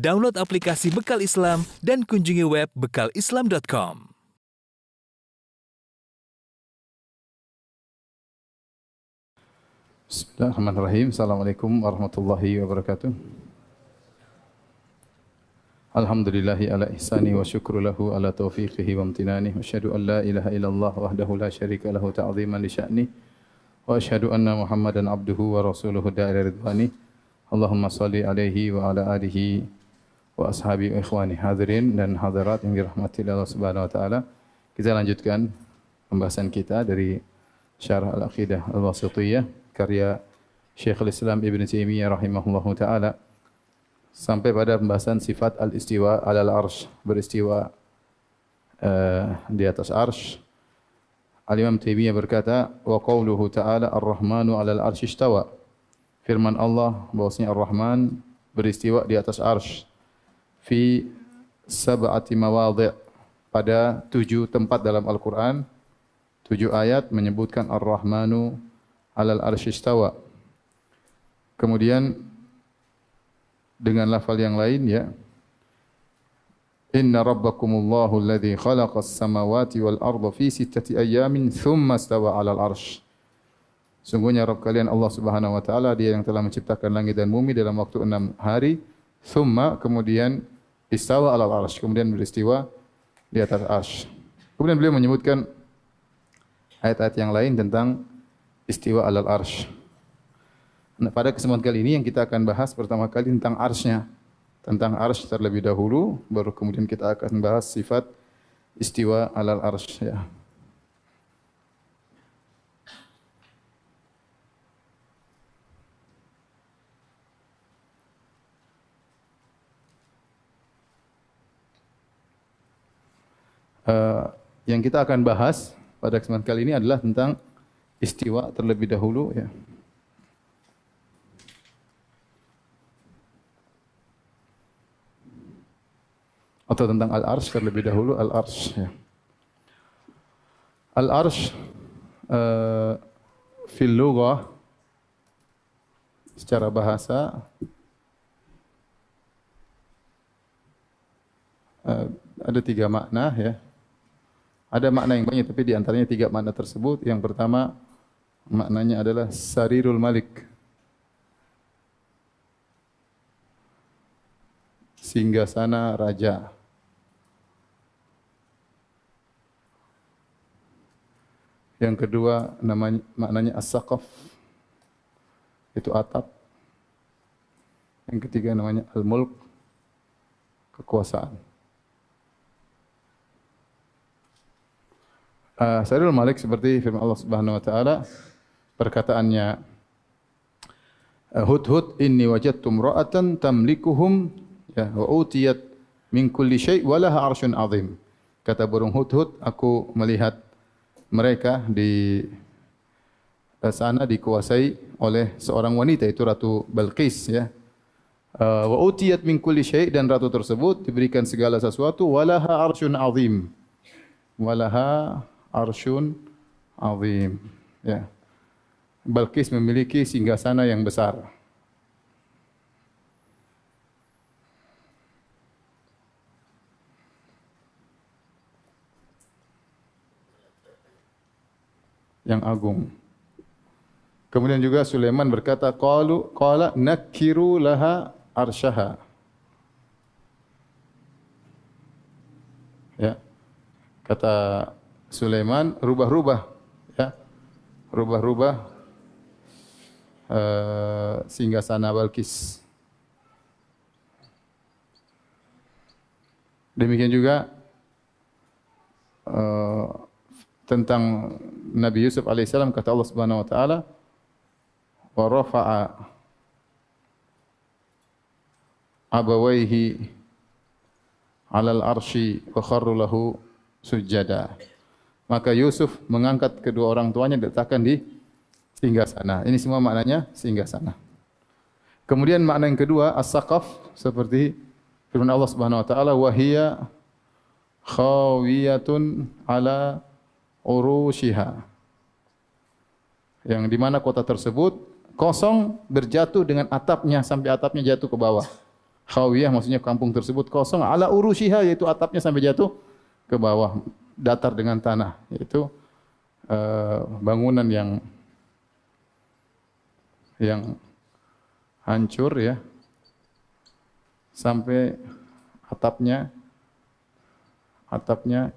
Download aplikasi Bekal Islam dan kunjungi web bekalislam.com. Bismillahirrahmanirrahim. Assalamualaikum warahmatullahi wabarakatuh. Alhamdulillahi ala ihsani wa syukru lahu ala taufiqihi wa amtinani. Wa asyhadu an la ilaha illallah wahdahu la syarika lahu ta'ziman li sya'ni. Wa asyhadu anna Muhammadan abduhu wa rasuluhu da'ila ridwani. Allahumma salli alaihi wa ala alihi wa ashabi wa ikhwani. Hadirin dan hadirat yang dirahmati Allah Subhanahu wa taala. Kita lanjutkan pembahasan kita dari Syarah Al-Aqidah Al-Wasithiyah karya Syekhul Islam Ibn Taimiyah rahimahullahu taala sampai pada pembahasan sifat al-istiwa alal arsh, beristiwa di atas arsh. Al-Imam Taimiyah berkata, wa qauluhu ta'ala ar-Rahmanu 'alal arsy istawa. Firman Allah bahwasanya Ar-Rahman beristiwa di atas arsh. Fi sab'ati mawadhi', pada 7 tempat dalam Al-Quran, 7 ayat menyebutkan Ar-Rahmanu 'alal arsy istawa. Kemudian dengan lafal yang lain, ya, Inna rabbakumullahu alladhi khalaqas samawati wal arda fi 6 ayyamin thumma istawa 'alal arsy. Sungguhnya Rabb kalian Allah Subhanahu wa taala, Dia yang telah menciptakan langit dan bumi dalam waktu 6 hari. Thumma, kemudian istawa 'alal arsy, kemudian beristiwa di atas arsy. Kemudian beliau menyebutkan ayat-ayat yang lain tentang istiwa 'alal arsy. Nah, pada kesempatan kali ini yang kita akan bahas pertama kali tentang arsy-nya. Tentang arsy terlebih dahulu, baru kemudian kita akan bahas sifat istiwa 'alal arsy, ya. Yang kita akan bahas pada kesempatan kali ini adalah tentang istiwa terlebih dahulu, ya. Atau tentang al-arsh terlebih dahulu, al-arsh, ya. Al-arsh fil lughah, secara bahasa, ada 3 makna, ya. Ada makna yang banyak, tapi di antaranya 3 makna tersebut. Yang pertama, maknanya adalah sarirul malik, singgasana raja. Yang kedua, maknanya as-saqaf, itu atap. Yang ketiga namanya al-mulk, kekuasaan. Sarirul malik seperti firman Allah Subhanahu wa taala, perkataannya, Hudhud inni wajadtu imra'atan tamlikuhum, ya, wa utiyat min kulli syai' wa laha 'arsyun 'azim. Kata burung hudhud, aku melihat mereka di sana dikuasai oleh seorang wanita, itu Ratu Balqis, ya. Wa utiyat min kulli syai', dan ratu tersebut diberikan segala sesuatu, wa laha 'arsyun 'azim. Wa laha 'arsyun 'azim, ya. Balqis memiliki singgasana yang besar. Yang agung. Kemudian juga Sulaiman berkata, qala nakiru laha arsyaha. Ya. Kata Sulaiman, rubah-rubah, ya. Rubah-rubah singgasana Balqis. Demikian juga tentang Nabi Yusuf alaihissalam, kata Allah Subhanahu wa taala, wa rafa'a abawaihi 'alal arsy wa kharru lahu sujada. Maka Yusuf mengangkat kedua orang tuanya, diletakkan di singgasana. Ini semua maknanya singgasana. Kemudian makna yang kedua, as-saqaf, seperti firman Allah Subhanahu wa taala, wa hiya khawiyatun ala urushiha. Yang di mana kota tersebut kosong, berjatuh dengan atapnya sampai atapnya jatuh ke bawah. Khawiyah maksudnya kampung tersebut kosong. Ala urushiha yaitu atapnya sampai jatuh ke bawah, datar dengan tanah. Yaitu bangunan yang hancur ya, sampai atapnya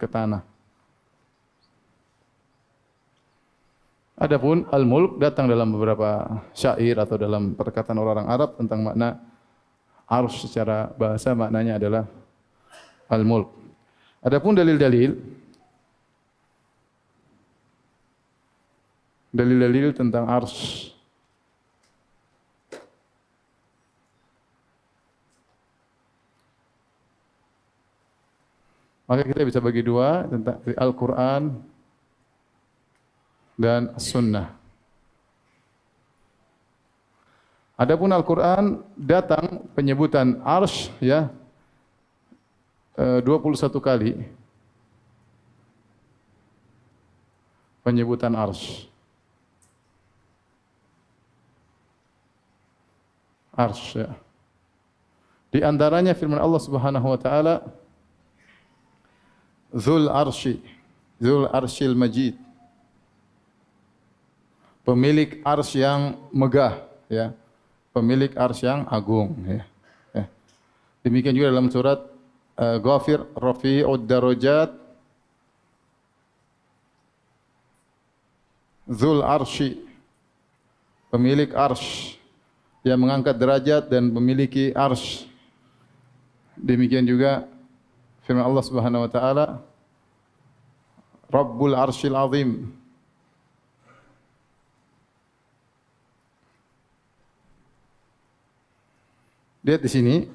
ke tanah. Adapun al-mulk datang dalam beberapa syair atau dalam perkataan orang-orang Arab tentang makna arsy secara bahasa, maknanya adalah al-mulk. Adapun dalil-dalil tentang arsy, maka kita bisa bagi dua, tentang Al-Quran dan Sunnah. Adapun Al-Quran datang penyebutan arsy ya 21 kali penyebutan arsy. Arsy ya. Di antaranya firman Allah Subhanahu wa taala Dzul Arsyil Majid. Pemilik arsy yang megah ya. Pemilik arsy yang agung ya. Demikian juga dalam surat Ghafir, Rafi'ud Darajat Dzul Arsy, pemilik arsy yang mengangkat derajat dan memiliki arsy. Demikian juga firman Allah Subhanahu wa taala Rabbul Arsyil Azim. Lihat di sini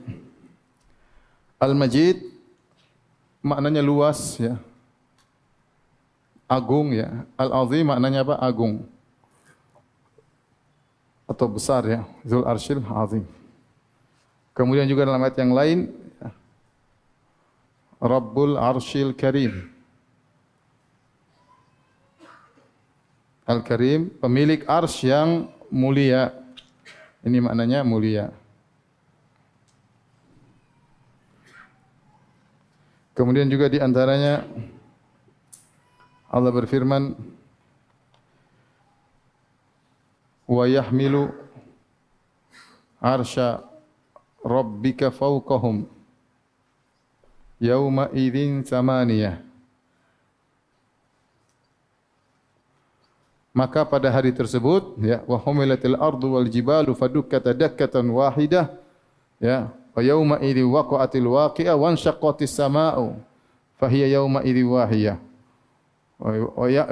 Al-Majid maknanya luas ya. Agung ya. Al-Azim maknanya apa? Agung. Atau besar ya. Dzul Arsyil Azim. Kemudian juga dalam ayat yang lain Rabbul Arsyil Karim. Al-Karim, pemilik arsy yang mulia. Ini maknanya mulia. Kemudian juga di antaranya Allah berfirman wa yahmilu arsya rabbika fawqahum yauma idzin samaniyah. Maka pada hari tersebut ya wa humilatil ardu wal jibalu fadukkata dakkatan wahidah ya wa yauma idzi waqa'atil waqi'ah wa anshaqqatis samaa'u fahiya yauma idzi wahiyah.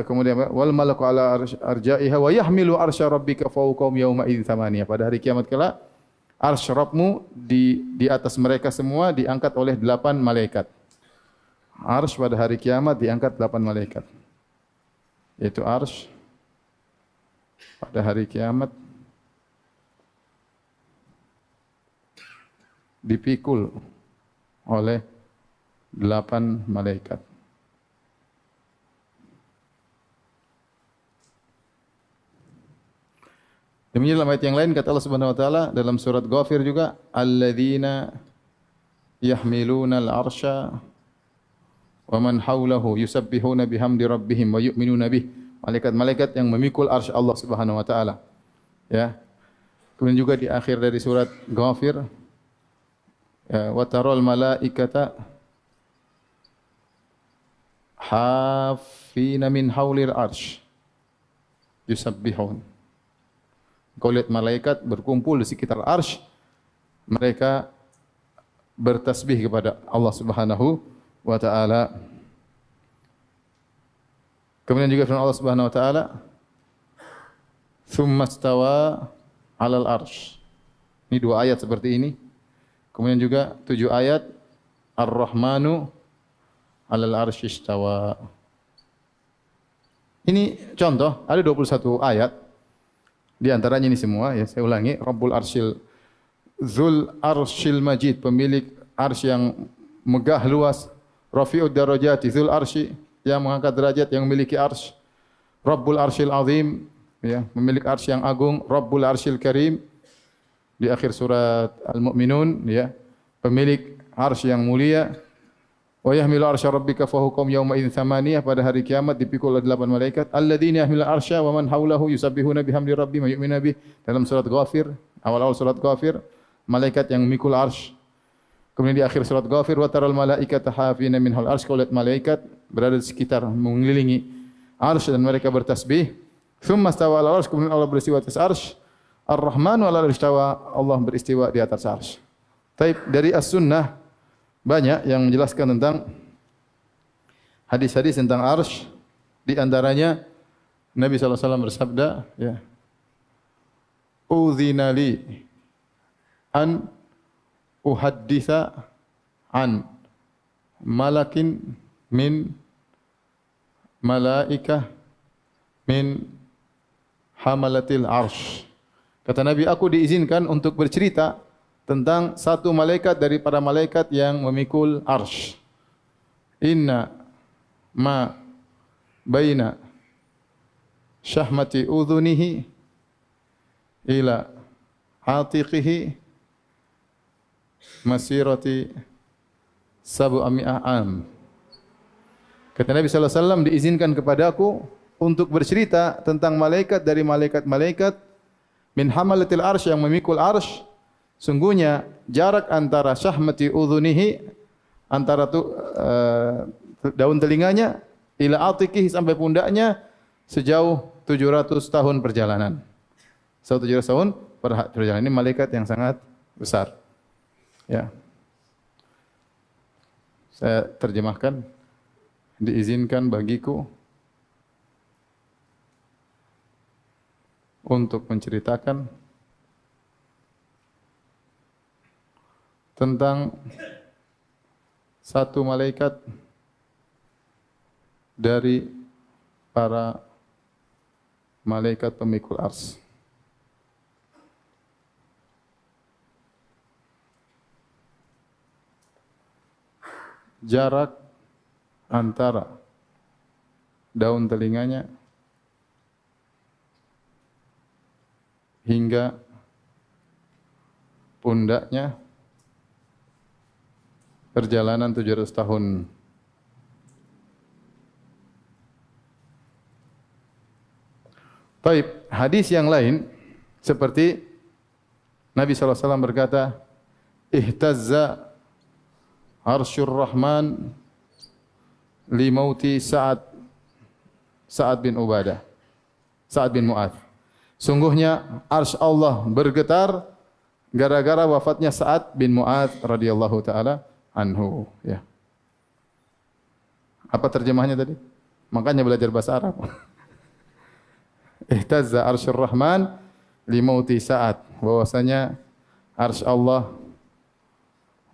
Kemudian wal malaku ala arja'iha wa yahmilu arsya rabbika fawqahum yauma idzi thamaniyah. Pada hari kiamat kelak arsy Rabbmu di atas mereka semua diangkat oleh 8 malaikat. Arsy pada hari kiamat diangkat 8 malaikat. Yaitu arsy pada hari kiamat dipikul oleh 8 malaikat. Demikian dalam ayat yang lain kata Allah Subhanahu wa taala dalam surat Ghafir juga alladzina yahmiluna al-arsya wa man hawlahu yusabbihuna bihamdi rabbihim wa yu'minuna bih. Malaikat-malaikat yang memikul arsy Allah Subhanahu wa taala. Ya. Kemudian juga di akhir dari surat Ghafir ya, wa taral malaikata hafina min haulir arsy yusabbihun. Kau lihat malaikat berkumpul di sekitar arsy, mereka bertasbih kepada Allah Subhanahu wa taala. Kemudian juga firman Allah Subhanahu wa taala, "Tsumma stawa 'alal arsy." Ini 2 ayat seperti ini. Kemudian juga 7 ayat Ar-Rahmanu 'alal arsy istawa. Ini contoh, ada 21 ayat. Di antaranya ini semua ya, saya ulangi, Rabbul Arsyil Dzul Arsyil Majid, pemilik arsy yang megah luas, Rafi'ud Darajati Dzul Arsy, yang mengangkat derajat, yang memiliki arsy, Rabbul Arsyil Azim, ya, memiliki arsy yang agung, Rabbul Arsyil Karim. Di akhir surat Al-Mu'minun, ya, pemilik arsy yang mulia. Wa yahmilu arsya rabbika fahukum yawma idzin tsamaniyah, pada hari kiamat dipikul oleh 8 malaikat. Alladzina yahmilu arsya wa man haulahu yusabbihuna bihamdi rabbihim wa yu'minuna bih. Dalam surat Ghafir, awal-awal surat Ghafir, malaikat yang memikul arsy. Kemudian di akhir surat Ghafir, wa taral malaikata hafina minhal arsy, kau lihat malaikat berada di sekitar mengelilingi arsy dan mereka bertasbih. Tsumma stawa 'alal arsy, kemudian Allah beristiwa atas arsy. Ar-Rahmanu 'alal arsy istawa, Allah beristiwa di atas arsy. Taib, dari as-sunnah banyak yang menjelaskan tentang hadis-hadis tentang arsy. Di antaranya Nabi SAW bersabda, ya, "Udzina li an uhadditsa an malakin min malaikah min hamalatil arsy." Kata Nabi, aku diizinkan untuk bercerita tentang satu malaikat dari para malaikat yang memikul arsy. Inna ma baina syahmati udhunihi ila atiqihi masirati sab'ami'ah am. Kata Nabi sallallahu alaihi wasallam, diizinkan kepadaku untuk bercerita tentang malaikat dari malaikat-malaikat min hamalatil arsy, yang memikul arsy. Sungguhnya jarak antara syahmati udhunihi, antara daun telinganya, ila atiqihi, sampai pundaknya, sejauh 700 tahun perjalanan. Sejauh 700 tahun perjalanan. Ini malaikat yang sangat besar. Ya. Saya terjemahkan, diizinkan bagiku untuk menceritakan tentang satu malaikat dari para malaikat pemikul arsy. Jarak antara daun telinganya hingga pundaknya, perjalanan 700 tahun. Baik, hadis yang lain seperti Nabi SAW berkata, ihtazza arsyur rahman li mauti Sa'ad bin Ubadah, Sa'ad bin Mu'adz. Sungguhnya arsy Allah bergetar gara-gara wafatnya Sa'ad bin Mu'adz radhiyallahu taala anhu, ya. Apa terjemahnya tadi? Makanya belajar bahasa Arab. Ihtazza arsyur rahman li mauti Sa'ad, bahwasanya arsy Allah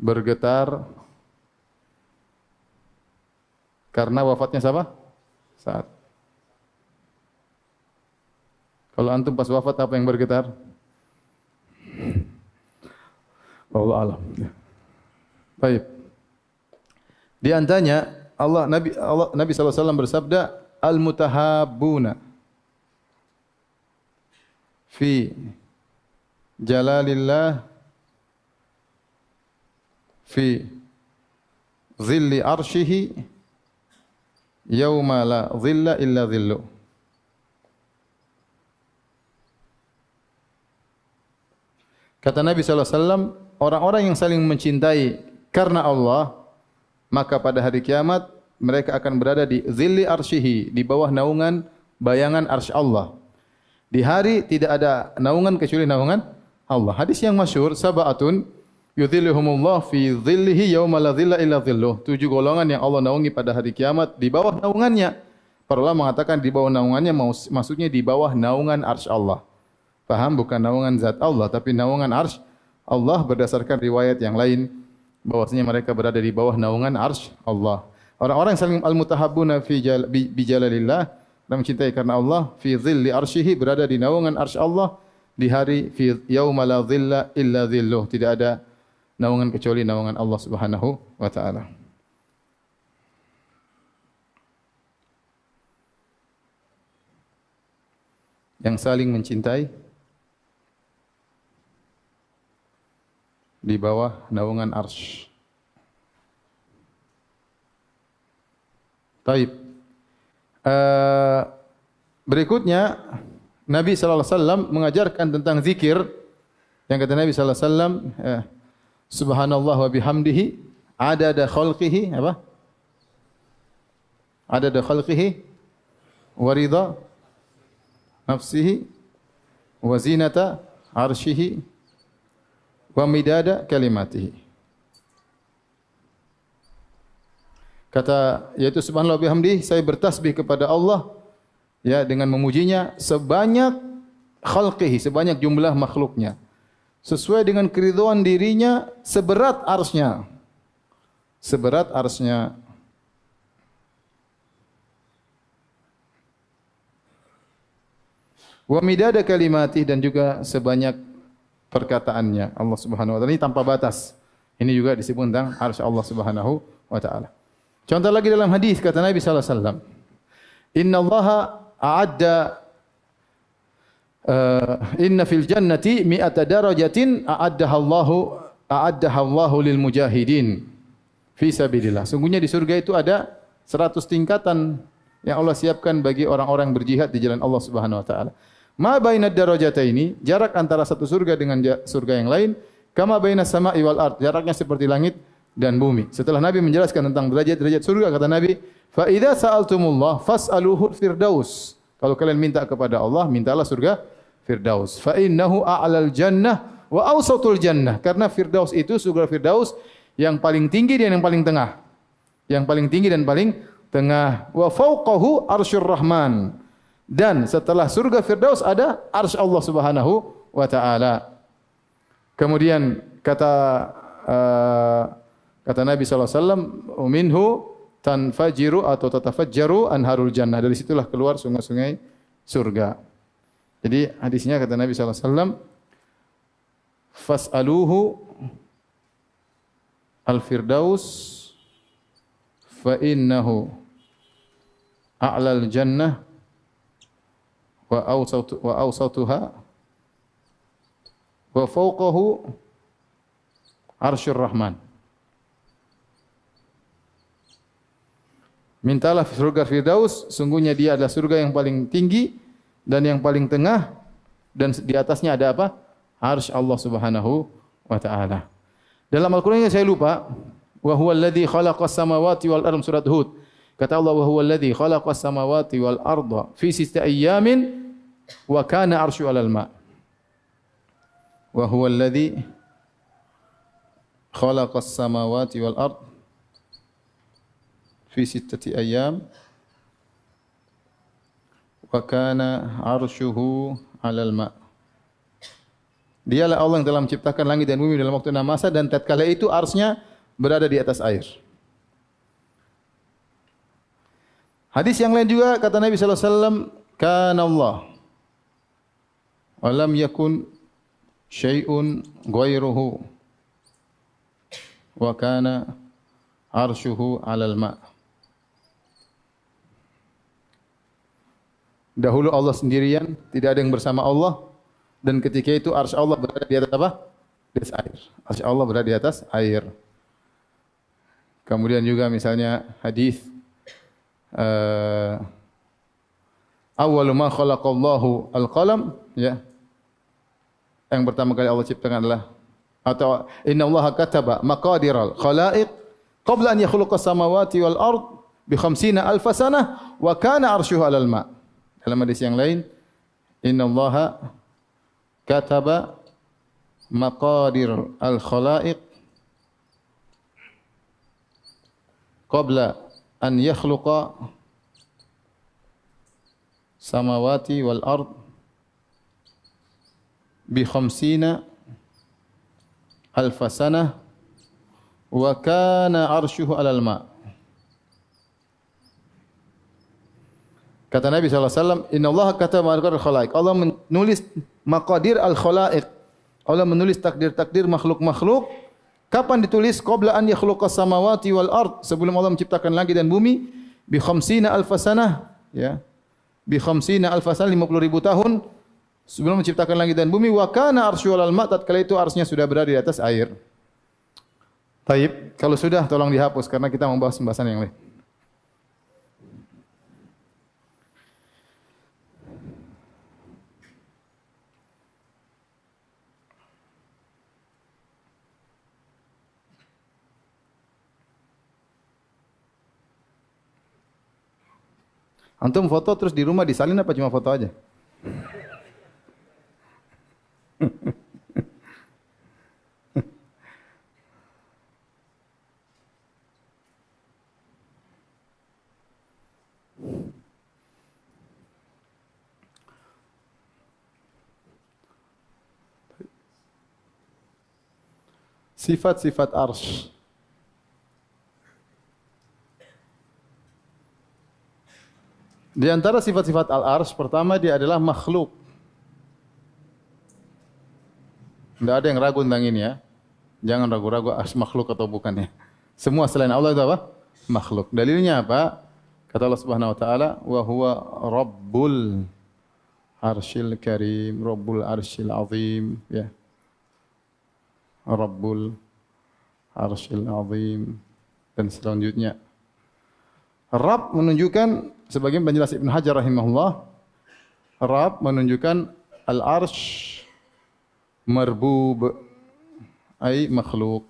bergetar karena wafatnya siapa? Sa'ad. Kalau antum pas wafat apa yang bergetar? Wallahu a'lam. Baik. Di antaranya Nabi SAW bersabda, al-mutahabbuna fi jalalillah fi zilli arshihi yauma la zilla illa zillu. Kata Nabi SAW, orang-orang yang saling mencintai karena Allah, maka pada hari kiamat mereka akan berada di zilli arshihi, di bawah naungan bayangan arsy Allah. Di hari tidak ada naungan kecuali naungan Allah. Hadis yang masyhur, sab'atun yudhilluhumullah fi dhillihi yauma la dhilla illa dhilluh. 7 golongan yang Allah naungi pada hari kiamat di bawah naungannya. Para ulama mengatakan di bawah naungannya maksudnya di bawah naungan arsy Allah. Paham, bukan naungan zat Allah tapi naungan arsy Allah, berdasarkan riwayat yang lain bahwasanya mereka berada di bawah naungan arsy Allah. Orang-orang yang saling al-mutahabbuna fi jalalillah, dan mencintai karena Allah, fi dhilli arsyihi, berada di naungan arsy Allah di hari fi yauma la dhilla illa dhilluh, tidak ada naungan kecuali naungan Allah Subhanahu wa taala. Yang saling mencintai di bawah naungan arsy. Taib. Berikutnya Nabi sallallahu alaihi wasallam mengajarkan tentang zikir yang kata Nabi sallallahu alaihi wasallam subhanallah wa bihamdihi adada khalqihi apa? Adada khalqihi wa ridha nafsihi wa zinata arsyihi wa midada kalimatihi. Kata yaitu subhanallah bihamdi, saya bertasbih kepada Allah ya dengan memujinya sebanyak khalqihi, sebanyak jumlah makhluknya. Sesuai dengan keridhaan dirinya seberat arsy-Nya. Seberat arsy-Nya. Wa midada kalimati, dan juga sebanyak perkataannya Allah Subhanahu wa taala. Ini tanpa batas. Ini juga disebut tentang arsy Allah Subhanahu wa taala. Contoh lagi dalam hadis kata Nabi sallallahu alaihi wasallam, "Innallaha a'adda inna fil jannati mi'ata darajatin a'addaha Allahu lil mujahidin fi sabilillah." Sungguhnya di surga itu ada 100 tingkatan yang Allah siapkan bagi orang-orang berjihad di jalan Allah Subhanahu wa taala. Ma baina darajataini, jarak antara satu surga dengan surga yang lain, kama baina sama'i wal ard, jaraknya seperti langit dan bumi. Setelah Nabi menjelaskan tentang derajat-derajat surga, kata Nabi, "Fa idza sa'altumullah fas'aluhu firdaus." Kalau kalian minta kepada Allah, mintalah surga Firdaus. Fa innahu a'lal jannah wa awsatul jannah. Karena Firdaus itu surga Firdaus yang paling tinggi dan yang paling tengah. Yang paling tinggi dan paling tengah. Wa fawqahu arsyur rahman. Dan setelah surga Firdaus ada arsy Allah Subhanahu wa taala. Kemudian kata Nabi sallallahu alaihi wasallam, "Minhu tanfajiru atau tatafajjaru anharul jannah." Dari situlah keluar sungai-sungai surga. Jadi hadisnya kata Nabi sallallahu alaihi wasallam, "Fas'aluhu al-firdaus fa innahu a'lal jannah wa awsatuha wa fawqahu arsyur rahman." Mintalah surga Firdaus, sungguhnya dia adalah surga yang paling tinggi dan yang paling tengah, dan di atasnya ada apa? Arsy Allah Subhanahu wa taala. Dalam Al-Qur'an saya lupa, wa huwal ladzi khalaqas samawati wal ardh, surat Hud. Kata Allah, wa huwal ladzi khalaqas samawati wal ardha fi sittati ayyamin wa kana arsyu 'alal ma'. Wa huwal ladzi khalaqas samawati wal ardh fi sittati ayyam wa kana arsyuhu 'alal ma'. Dialah Allah yang telah menciptakan langit dan bumi dalam waktu 6 masa, dan tatkala itu arsy-Nya berada di atas air. Hadis yang lain juga kata Nabi sallallahu alaihi wasallam, "Kana Allah wa lam yakun syai'un ghairuhu wa kana arsyuhu 'alal ma'." Dahulu Allah sendirian, tidak ada yang bersama Allah, dan ketika itu arsy Allah berada di atas apa? Di atas air. Arsy Allah berada di atas air. Kemudian juga misalnya hadis awwalu ma khalaqallahu al-qalam, ya. Yang pertama kali Allah ciptakan adalah, atau innallaha kataba maqadiral khalaiq qabla an yakhluqas samawati wal ard bi 50,000 sanah wa kana arsyuhu 'alal ma'. Dalam hadis yang lain, innallaha kataba maqadir al-khalaiq qabla an yakhluqa samawati wal ard bi 50,000 sanah wa kana arsyuhu 'alal ma'. Kata Nabi SAW, innallaha kataba maqadir al-khalaiq. Allah menulis maqadir al-khalaiq. Allah menulis takdir-takdir makhluk-makhluk. Kapan ditulis? Qabla an yakhluqas samawati wal ard. Sebelum Allah menciptakan langit dan bumi. Bi 50,000 sanah. Ya. Bi 50,000 sanah, 50,000 tahun. Sebelum menciptakan langit dan bumi. Wa kana arsyu alal ma'. Tatkala itu arsy-Nya sudah berada di atas air. Taib, kalau sudah tolong dihapus karena kita membahas pembahasan yang lain. Antum foto terus di rumah disalin apa cuma foto aja? Sifat-sifat arsy. Di antara sifat-sifat al-arsy pertama dia adalah makhluk. Tidak ada yang ragu tentang ini ya. Jangan ragu-ragu makhluk atau bukan ya. Semua selain Allah itu apa? Makhluk. Dalilnya apa? Kata Allah Subhanahu wa taala, "Wa huwa Rabbul Arsyil Karim, Rabbul Arsyil Azim." Ya. Rabbul Arsyil Azim dan selanjutnya. Rabb menunjukkan sebagian penjelas Ibn Hajar rahimahullah, Rabb menunjukkan al-arsh marbub ai makhluk.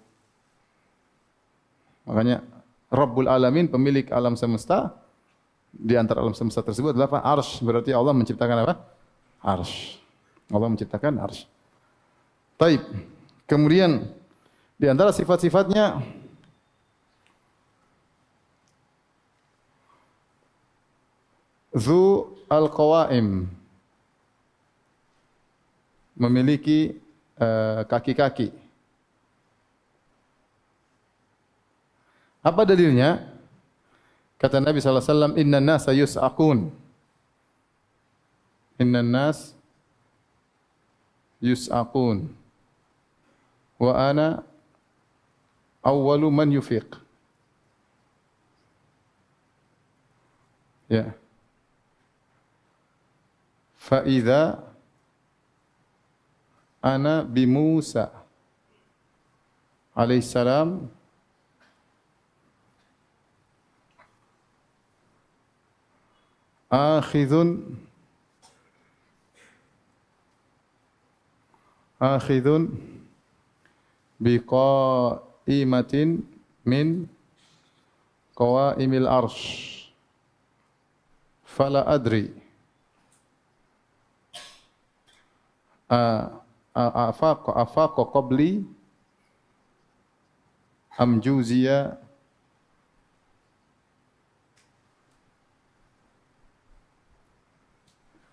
Makanya Rabbul Alamin, pemilik alam semesta. Di antara alam semesta tersebut adalah apa? Arsh. Berarti Allah menciptakan apa? Arsh. Allah menciptakan arsh. Taib. Kemudian di antara sifat-sifatnya Zu al-qawaim, memiliki kaki-kaki. Apa dalilnya? Kata Nabi sallallahu alaihi wasallam, "Innan nasa yus'aqun." Innan nas yus'aqun. Wa ana awwalu man yufiq. Ya. Fa idza ana bi Musa alaihi salam akhidhun bi qaimatin min qawaimil arsh fala adri afaqa qabli am juziya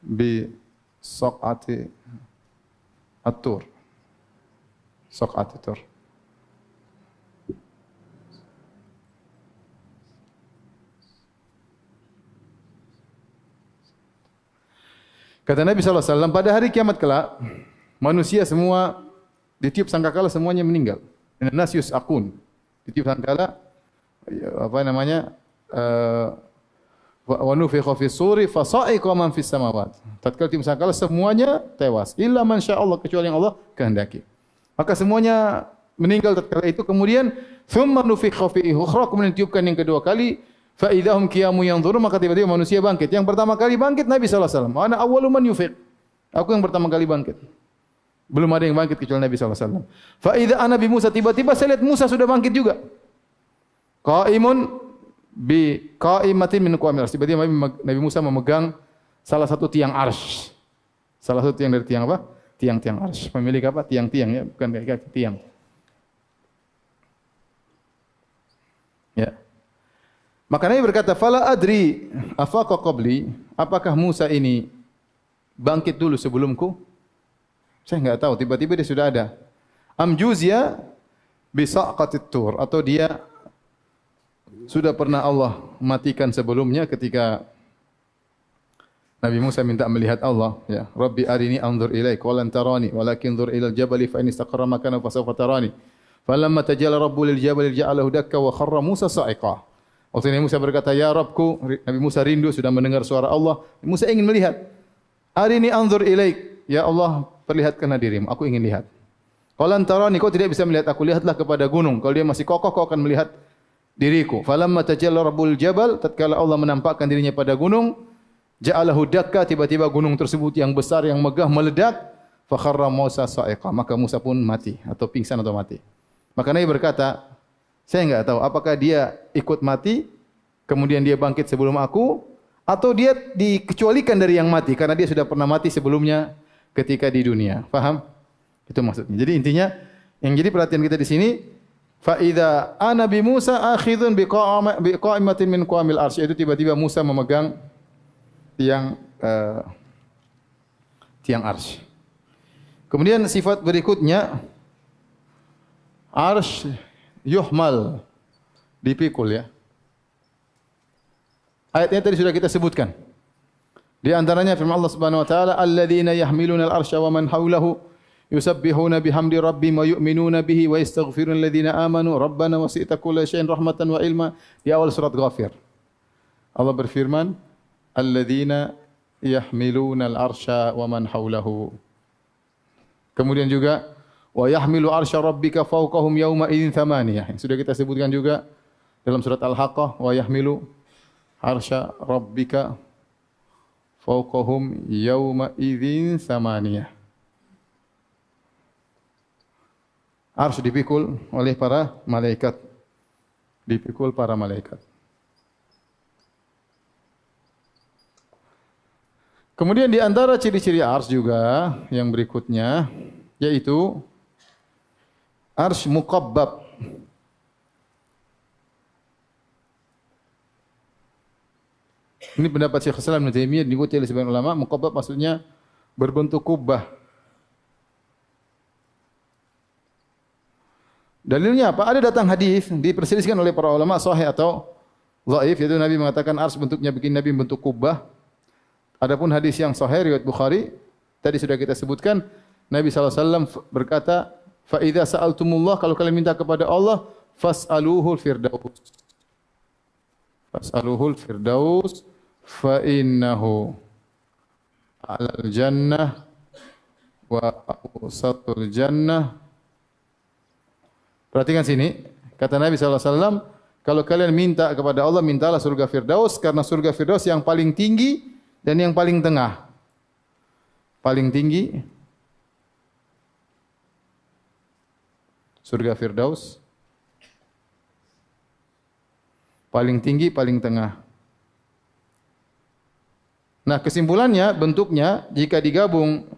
bi saqati at-tur. Saqati tur. Kata Nabi sallallahu alaihi wasallam, pada hari kiamat kelak manusia semua ditiup sangkakala semuanya meninggal. Nas yus'aqun. Ditiup sangkakala apa namanya? Wa nufikha fis suri fa sa'iqa man fis samawat. Tatkala tiup sangkakala semuanya tewas illa man syaa Allah, kecuali yang Allah kehendaki. Maka semuanya meninggal tatkala itu, kemudian thumma nufikha fi ukhra, kemudian ditiupkan yang kedua kali. Fa idahum qiyamun yanzurun, maka tiba-tiba manusia bangkit. Yang pertama kali bangkit Nabi sallallahu alaihi wasallam. Ana awwalu man yufiq. Aku yang pertama kali bangkit. Belum ada yang bangkit kecuali Nabi sallallahu alaihi wasallam. Fa idza ana bi Musa, tiba-tiba saya lihat Musa sudah bangkit juga. Qaimun bi qaimatin min qawamil arsy. Tiba-tiba Nabi Musa memegang salah satu tiang arsy. Salah satu tiang dari tiang apa? Tiang-tiang arsy. Pemilik apa? Tiang-tiang ya, bukan kaki tiang. Ya. Maka Nabi berkata, "Fala adri afaqa qabli?" Apakah Musa ini bangkit dulu sebelumku? Saya enggak tahu, tiba-tiba dia sudah ada. Am juzya bi saqatit tur, atau dia sudah pernah Allah matikan sebelumnya ketika Nabi Musa minta melihat Allah, ya. Rabbi arini anzur ilaik wa lan tarani walakin anzur ilal jabali fa in istaqarra makanahu fa sawfa tarani. Falamma tajalla rabbu lil jabali ja'alahu dakka wa kharra Musa sa'iqa. Waktu Nabi Musa berkata, "Ya Rabbku," Nabi Musa rindu sudah mendengar suara Allah. Musa ingin melihat. "Arini anzur ilaik." Ya Allah, perlihatkanlah dirimu, aku ingin lihat. Qalan tarani, kau tidak bisa melihat aku, lihatlah kepada gunung. Kalau dia masih kokoh, kau akan melihat diriku. Falamma tajalla rabbul jabal, tatkala Allah menampakkan dirinya pada gunung, ja'alahu dakka, tiba-tiba gunung tersebut yang besar, yang megah meledak. Fa kharra Musa sa'iqa, maka Musa pun mati atau pingsan atau mati. Maka Nabi berkata, saya enggak tahu apakah dia ikut mati kemudian dia bangkit sebelum aku, atau dia dikecualikan dari yang mati karena dia sudah pernah mati sebelumnya ketika di dunia. Faham? Itu maksudnya. Jadi intinya yang jadi perhatian kita di sini, fa idza ana bi Musa akhidun bi qa'imatin min qamil arsy, itu tiba-tiba Musa memegang tiang arsy. Kemudian sifat berikutnya, arsy yuhmal, dipikul ya. Ayatnya tadi sudah kita sebutkan. Di antaranya firman Allah Subhanahu wa taala, alladzina yahmiluna al-arsya wa man hawlahu yusabbihuna bihamdi rabbihim wa yu'minuna bihi wa yastaghfiruna alladhina amanu rabbana wasi'ta kulla syai'in rahmatan wa ilma, di awal surat Ghafir. Allah berfirman, alladzina yahmiluna al-arsya wa man hawlahu. Kemudian juga wa yahmilu arsya rabbika fawqahum yawma idzin thamaniyah. Sudah kita sebutkan juga dalam surat Al-Haqqah, wa yahmilu arsya rabbika fawqahum yawma idzin thamaniyah. Arsy dipikul oleh para malaikat. Dipikul para malaikat. Kemudian di antara ciri-ciri arsy juga yang berikutnya, yaitu arsy muqabbab. Ini pendapat Syekh Islam Ibnu Taimiyah, diikuti oleh sebagian ulama. Muqabbab maksudnya berbentuk kubah. Dalilnya apa? Ada datang hadis diperselisihkan oleh para ulama sahih atau dhaif, yaitu Nabi mengatakan arsy bentuknya bikin Nabi bentuk kubah. Adapun hadis yang sahih riwayat Bukhari tadi sudah kita sebutkan, Nabi SAW berkata, fa idza sa'altumullah, kalau kalian minta kepada Allah, fas'aluhul firdaus. Fas'aluhul firdaus fa innahu alal jannah wa awsatul jannah. Perhatikan sini, kata Nabi SAW, kalau kalian minta kepada Allah, mintalah surga Firdaus, karena surga Firdaus yang paling tinggi dan yang paling tengah. Paling tinggi, surga Firdaus. Paling tinggi, paling tengah. Nah, kesimpulannya, bentuknya, jika digabung,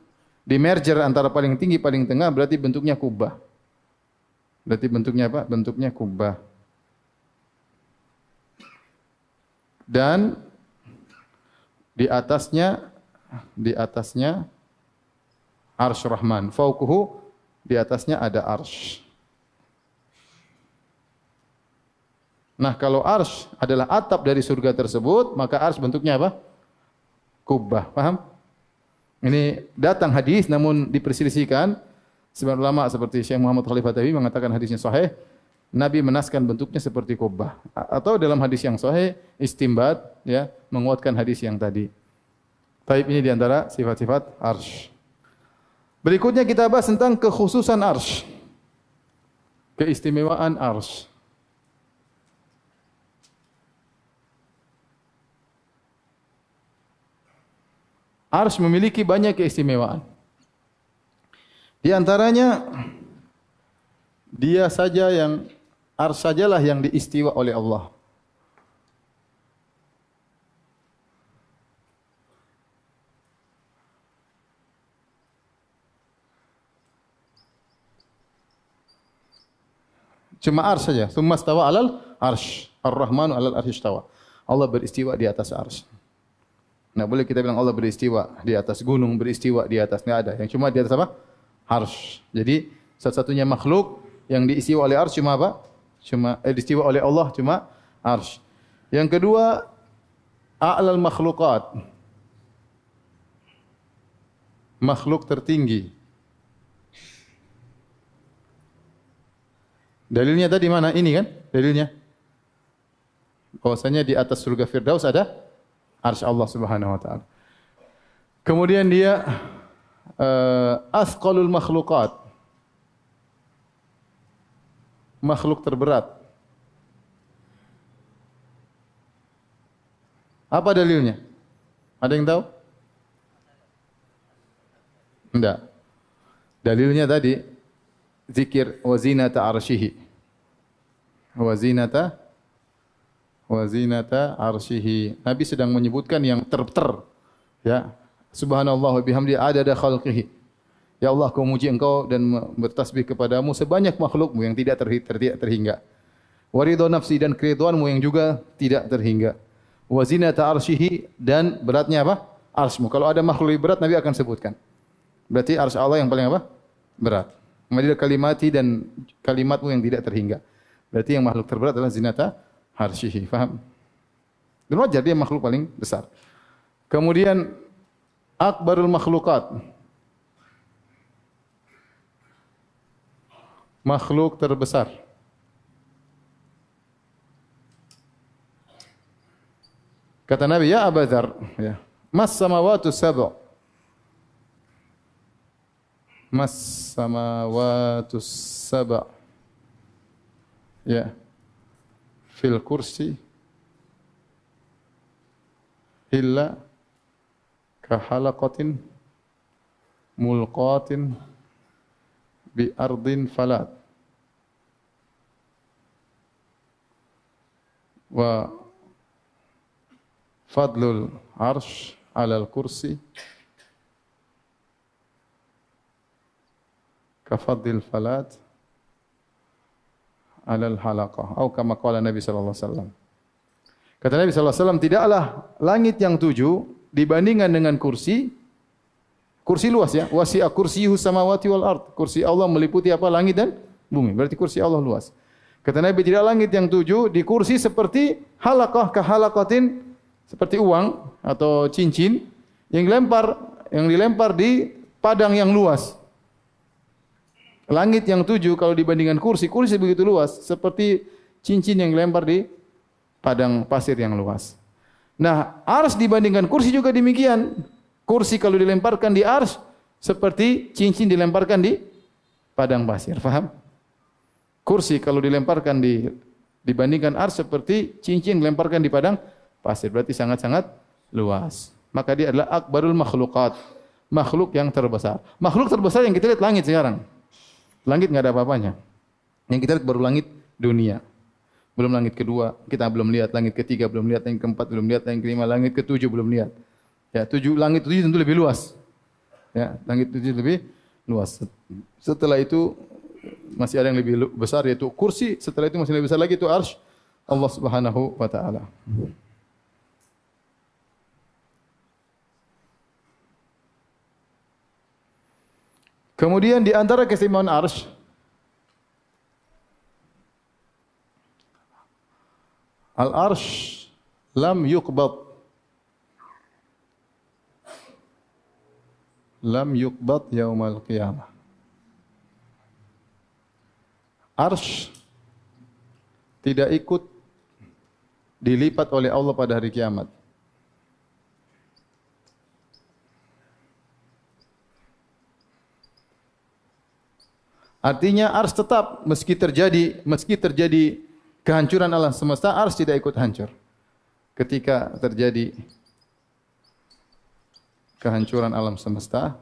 di merger antara paling tinggi, paling tengah, berarti bentuknya kubah. Berarti bentuknya apa? Bentuknya kubah. Dan di atasnya arsy Rahman. Fauquhu, di atasnya ada arsy. Nah, kalau arsy adalah atap dari surga tersebut, maka arsy bentuknya apa? Kubah. Paham? Ini datang hadis namun diperselisihkan. Sebagian ulama seperti Syekh Muhammad Khalifah Tabi mengatakan hadisnya sahih. Nabi menaskan bentuknya seperti kubah. Atau dalam hadis yang sahih istimbat, ya, menguatkan hadis yang tadi. Taib, ini di antara sifat-sifat arsy. Berikutnya kita bahas tentang kekhususan arsy. Keistimewaan arsy. Arsy memiliki banyak keistimewaan. Di antaranya, dia saja yang, arsy sajalah yang diistiwa oleh Allah. Cuma arsy saja. Tsumma stawa alal arsy. Ar-Rahmanu alal arsy istawa. Allah beristiwa di atas arsy. Nah, boleh kita bilang Allah beristiwa di atas gunung, beristiwa di atas, enggak ada. Yang cuma di atas apa? Arsy. Jadi satu-satunya makhluk yang diistiwa oleh arsy cuma apa? Diistiwa oleh Allah cuma arsy. Yang kedua, a'lal makhluqat. Makhluk tertinggi. Dalilnya tadi mana? Ini kan dalilnya. Bahwasanya di atas surga Firdaus ada arsy Allah Subhanahu wa taala. Kemudian dia asqalul makhluqat. makhluk terberat? Apa dalilnya? Ada yang tahu? Enggak. Dalilnya tadi zikir wa zinata arsyihi. Wa zinata arsyihi. Nabi sedang menyebutkan yang ya. Subhanallah wa bihamdi adada khalqihi. Ya Allah, aku memuji Engkau dan bertasbih kepadamu sebanyak makhlukmu yang tidak terhingga. Wa ridha nafsi, dan keridhaanmu yang juga tidak terhingga. Wa zinata arsyihi, dan beratnya apa? Arsy-Mu. Kalau ada makhluk lebih berat Nabi akan sebutkan. Berarti arsy Allah yang paling apa? Berat. Kemudian kalimati, dan kalimatmu yang tidak terhingga. Berarti yang makhluk terberat adalah zinata arsyihi. Faham? Dan wajar dia makhluk paling besar. Kemudian akbarul makhlukat. Makhluk terbesar. Kata Nabi, ya Abu Dzar, ya, mas samawatu sab'. Mas samawatu sab'. Ya. Fil kursi illa kahalaqatin mulqatin bi ardin falat. Wa fadlul arsh alal kursi kafadil falat alal halaqah. Atau kama qala Nabi sallallahu alaihi wasallam. Kata Nabi sallallahu alaihi wasallam, tidaklah langit yang 7 dibandingkan dengan kursi. Kursi luas ya. Wasi'a kursiyuhu samawati wal ard. Kursi Allah meliputi apa? Langit dan bumi. Berarti kursi Allah luas. Kata Nabi, tidak langit yang 7 di kursi seperti halaqah kahalaqatin, seperti uang atau cincin yang dilempar di padang yang luas. Langit yang 7 kalau dibandingkan kursi begitu luas, seperti cincin yang dilempar di padang pasir yang luas. Nah, arsy dibandingkan kursi juga demikian. Kursi kalau dilemparkan di arsy seperti cincin dilemparkan di padang pasir. Faham? Kursi kalau dilemparkan dibandingkan arsy seperti cincin dilemparkan di padang pasir. Berarti sangat-sangat luas. Maka dia adalah akbarul makhluqat. Makhluk yang terbesar. Makhluk terbesar yang kita lihat langit sekarang. Langit enggak ada apa-apanya. Yang kita lihat baru langit dunia. Belum langit kedua, kita belum lihat langit ketiga, belum lihat langit keempat, belum lihat langit kelima, langit ketujuh belum lihat. Ya, langit tujuh tentu lebih luas. Ya, langit tujuh lebih luas. Setelah itu masih ada yang lebih besar yaitu kursi, setelah itu masih lebih besar lagi itu arsy Allah Subhanahu wa taala. Kemudian di antara keistimewaan arsy, al-arsy lam yuqbad yaumal qiyamah. Arsy tidak ikut dilipat oleh Allah pada hari kiamat. Artinya arsy tetap meski terjadi kehancuran alam semesta, arsy tidak ikut hancur. Ketika terjadi kehancuran alam semesta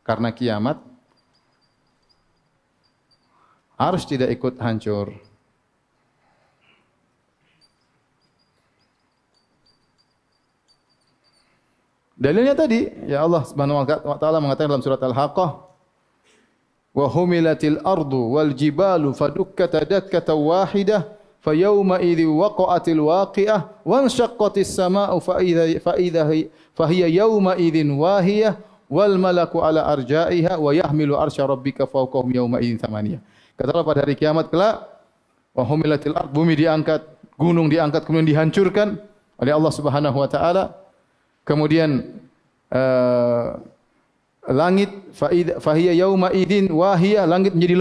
karena kiamat, arsy tidak ikut hancur. Dalilnya tadi, ya Allah Subhanahu wa taala mengatakan dalam surat Al-Haqqah, wa humilatil ardu wal jibalu fadukkata dakkatan wahidah fayawma idzi waqa'atil waqi'ah wanshaqqatis samaa'u fahiya yawma idzin wahiyah wal malaku ala arja'iha wa yahmilu arsya rabbika fawqahum yawma idzin thamaniyah. Katalah pada hari kiamat kelak, wa humilatil ard, bumi diangkat, gunung diangkat kemudian dihancurkan oleh Allah Subhanahu wa taala. Kemudian langit fahiya yauma idzin wahiyah, langit menjadi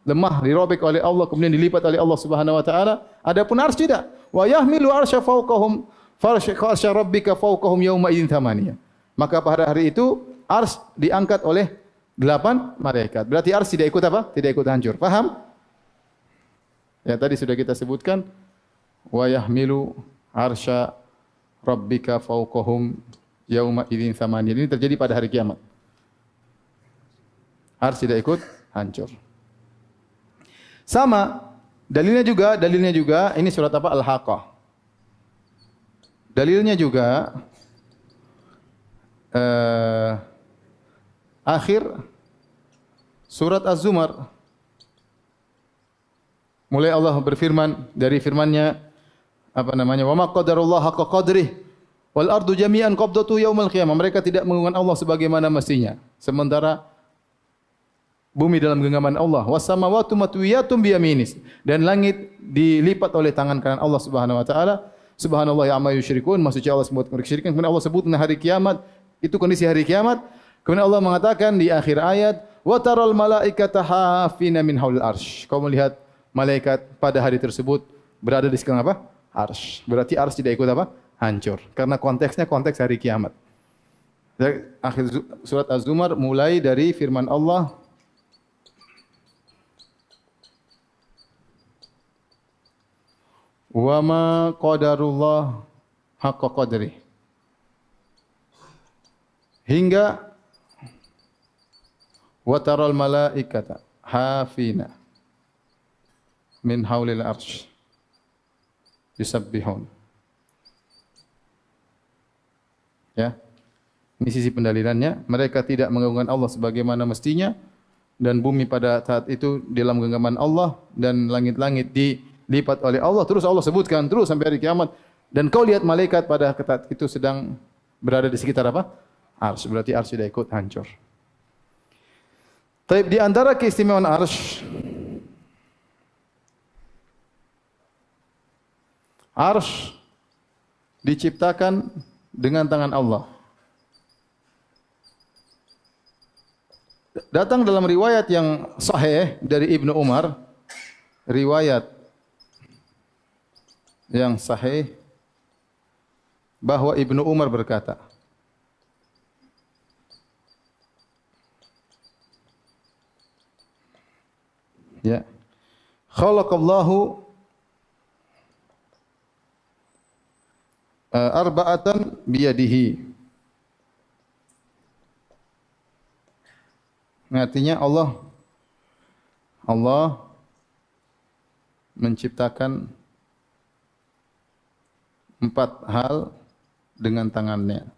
lemah dirobek oleh Allah kemudian dilipat oleh Allah Subhanahu wa taala. Adapun arsy tidak. Wa yahmilu arsya fawqahum farsya rabbika fawqahum yauma idzin thamaniyah. Maka pada hari itu arsy diangkat oleh 8 malaikat. Berarti arsy tidak ikut apa? Tidak ikut hancur. Paham? Ya, tadi sudah kita sebutkan wa yahmilu arsya rabbika fawqahum yauma idzin tsamaniyah. Ini terjadi pada hari kiamat. Arsy tidak ikut hancur. Sama dalilnya juga ini surat apa? Al-Haqqah. Dalilnya juga akhir surat Az-Zumar. Mulai Allah berfirman dari firman-Nya apa namanya? Wa ma qadarullah haqqa qadrih wal ardu jami'an qabdatu yaumil qiyamah. Mereka tidak mengagungkan Allah sebagaimana mestinya. Sementara bumi dalam genggaman Allah. Was samawati matwiyatum biyaminis. Dan langit dilipat oleh tangan kanan Allah Subhanahu wa taala. Subhanallah ya amma yusyrikun. Maksudnya Allah sebut kesyirikan. Kemudian Allah sebut hari kiamat. Itu kondisi hari kiamat. Kemudian Allah mengatakan di akhir ayat, "Wa taral malaikata hafina min haulil arsy." Kau melihat malaikat pada hari tersebut berada di sekeliling apa? Arsy. Berarti arsy tidak ikut apa? Hancur. Karena konteksnya konteks hari kiamat. Akhir surat Az-Zumar mulai dari firman Allah, "Wa ma qadarullah haqqa qadrih." Hingga wa taral malaikata hafina min haulil arsy yusabbihun. Ya. Ini sisi pendalilannya, mereka tidak mengagungkan Allah sebagaimana mestinya dan bumi pada saat itu dalam genggaman Allah dan langit-langit dilipat oleh Allah. Terus Allah sebutkan terus sampai hari kiamat, dan kau lihat malaikat pada saat itu sedang berada di sekitar apa? Arsy. Berarti arsy tidak ikut hancur. Taib, di antara keistimewaan arsy, arsy diciptakan dengan tangan Allah. Datang dalam riwayat yang sahih dari Ibnu Umar, riwayat yang sahih bahwa Ibnu Umar berkata, ya, khalaqallahu arba'atan biyadihi. Artinya Allah menciptakan 4 hal dengan tangannya.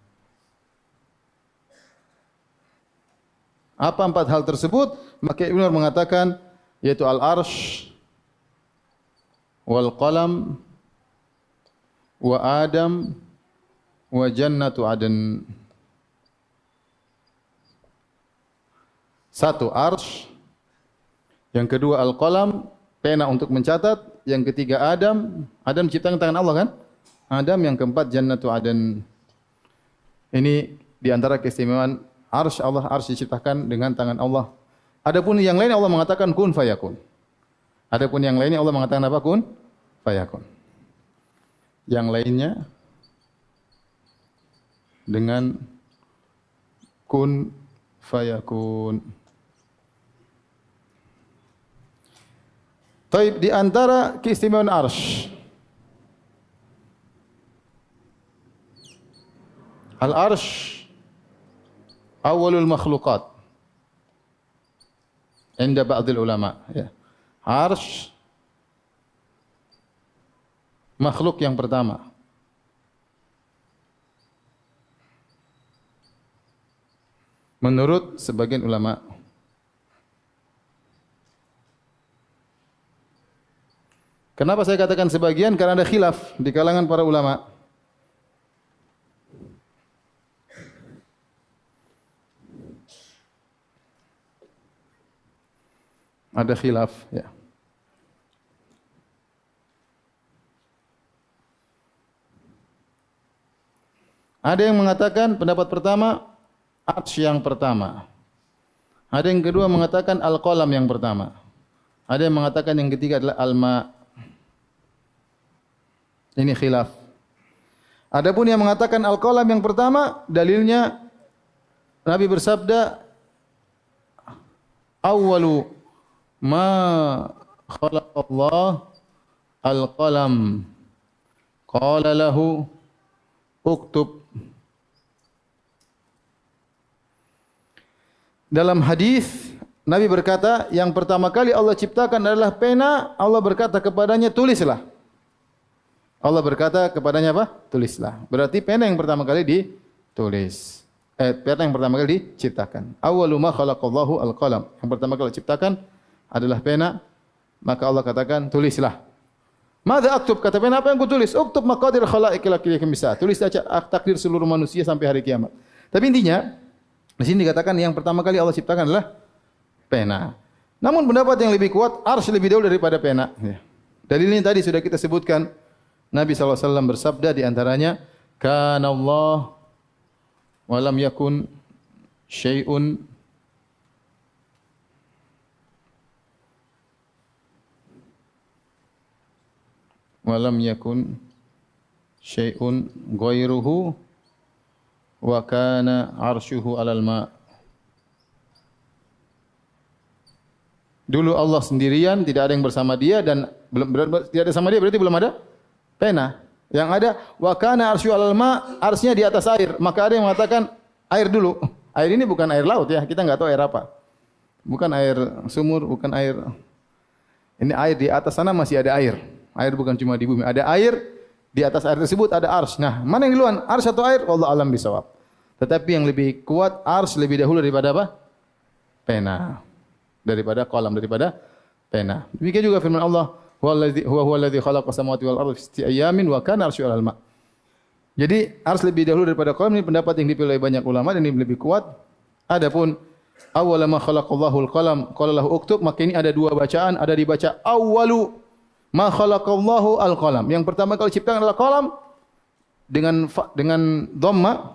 Apa 4 hal tersebut? Maka Ibnu Umar mengatakan yaitu al-arsy wal qalam wa Adam wa jannatu adn. 1 arsy, yang kedua al-qalam, pena untuk mencatat, yang ketiga Adam diciptakan tangan Allah kan? Adam, yang keempat jannatu adn. Ini di antara keistimewaan arsy Allah, arsy diciptakan dengan tangan Allah. Adapun yang lain Allah mengatakan kun fayakun. Adapun yang lainnya Allah mengatakan apa? Kun fayakun. Yang lainnya dengan kun fayakun. Taib, di antara keistimewaan arsy, al-arsy awalul makhluqat inda ba'dil ulama, ya. Arsy makhluk yang pertama. Menurut sebagian ulama. Kenapa saya katakan sebagian? Karena ada khilaf di kalangan para ulama. Ada khilaf, ya. Ada yang mengatakan pendapat pertama arsy yang pertama. Ada yang kedua mengatakan al-qalam yang pertama. Ada yang mengatakan yang ketiga adalah al-ma. Ini khilaf. Adapun yang mengatakan al-qalam yang pertama, dalilnya Nabi bersabda, awwalu ma khalaqallah al-qalam. Qala lahu uktub. Dalam hadis Nabi berkata, yang pertama kali Allah ciptakan adalah pena. Allah berkata kepadanya, tulislah. Allah berkata kepadanya apa? Tulislah. Berarti pena yang pertama kali ditulis. Pena yang pertama kali diciptakan. Awwalu ma khalaqallahu al-qalam. Yang pertama kali diciptakan adalah pena. Maka Allah katakan, tulislah. Madza aktub? Kata pena, apa yang kutulis? Uktub maqadir khalaiqi lakiyakum bisa. Tulis saja takdir seluruh manusia sampai hari kiamat. Tapi intinya, di sini dikatakan yang pertama kali Allah ciptakan adalah pena. Namun pendapat yang lebih kuat, arsy lebih dahulu daripada pena. Dalilnya tadi sudah kita sebutkan. Nabi SAW bersabda di antaranya, Kana Allah wa lam yakun syai'un wa lam yakun syai'un ghairuhu wa kana arsyuhu 'alal ma'. Dulu Allah sendirian, tidak ada yang bersama dia dan tidak ada sama dia berarti belum ada pena. Yang ada wa kana arsyu 'alal ma', arsy-nya di atas air. Maka ada yang mengatakan air dulu. Air ini bukan air laut ya, kita enggak tahu air apa. Bukan air sumur, bukan air. Ini air di atas sana masih ada air. Air bukan cuma di bumi, ada air di atas air tersebut ada arsy. Nah, mana yang duluan? Arsy atau air? Wallahu alam bisawab. Tetapi yang lebih kuat arsy lebih dahulu daripada apa? Pena. Daripada qalam, daripada pena. Demikian juga firman Allah, huwa alladzi khalaqa samawati wal arda fi sittati ayamin wa kana arsyu 'alal ma'. Jadi arsy lebih dahulu daripada qalam, ini pendapat yang dipilih banyak ulama dan ini lebih kuat. Adapun awwala ma khalaqallahu al-qalam qala lahu uktub, maka ini ada dua bacaan, ada dibaca awwalu ma khalaqallahu al-qalam. Yang pertama kali ciptakan adalah qalam dengan dhamma.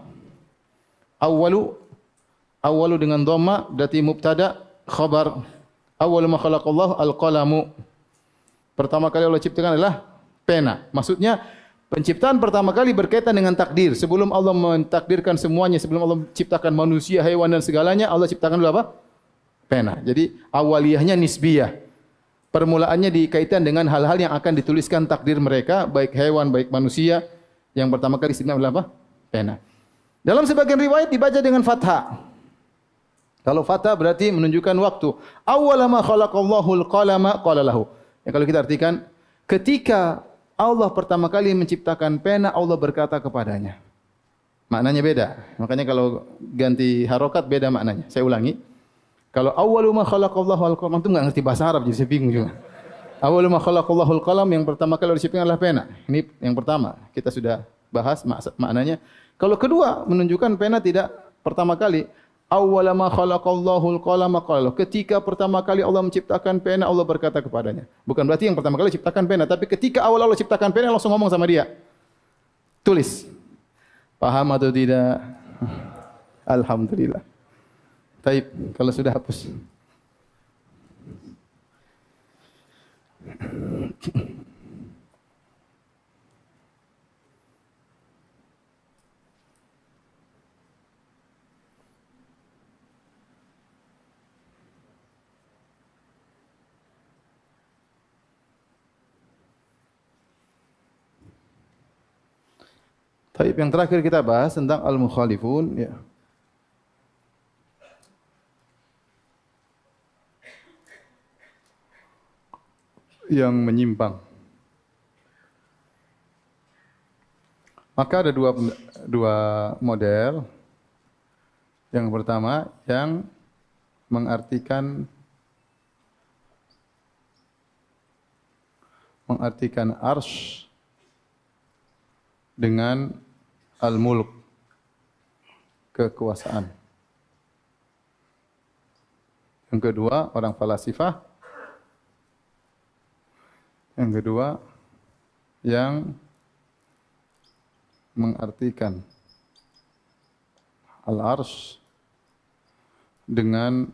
Awwalu dengan dhamma berarti mubtada khabar. Awwalu ma khalaqallahu al-qalamu. Pertama kali Allah ciptakan adalah pena. Maksudnya penciptaan pertama kali berkaitan dengan takdir. Sebelum Allah mentakdirkan semuanya, sebelum Allah ciptakan manusia, hewan dan segalanya, Allah ciptakan dulu apa? Pena. Jadi awaliyahnya nisbiyah. Permulaannya dikaitkan dengan hal-hal yang akan dituliskan takdir mereka, baik hewan, baik manusia. Yang pertama kali diciptakan adalah apa? Pena. Dalam sebagian riwayat dibaca dengan fathah. Kalau fathah berarti menunjukkan waktu. Awwala ma khalaqallahu al-qalama qala lahu. Ya, kalau kita artikan, ketika Allah pertama kali menciptakan pena, Allah berkata kepadanya. Maknanya beda. Makanya kalau ganti harokat beda maknanya. Saya ulangi. Kalau awwalu ma khalaqallahu al-qalam, itu enggak ngerti bahasa Arab jadi saya bingung juga. Awwalu ma khalaqallahu al-qalam, yang pertama kali diciptakan adalah pena. Ini yang pertama. Kita sudah bahas maknanya. Kalau kedua menunjukkan pena tidak pertama kali. Awwala ma khalaqallahu al-qalama qala. Ketika pertama kali Allah menciptakan pena, Allah berkata kepadanya. Bukan berarti yang pertama kali ciptakan pena, tapi ketika awal Allah ciptakan pena, langsung ngomong sama dia. Tulis. Paham atau tidak? Alhamdulillah. Baik, kalau sudah hapus. Baik, yang terakhir kita bahas tentang al-mukhalifun, ya. Yang menyimpang. Maka ada dua model. Yang pertama yang mengartikan arsy dengan al-mulk, kekuasaan. Yang kedua, orang falasifah. Yang kedua, yang mengartikan al-arsy dengan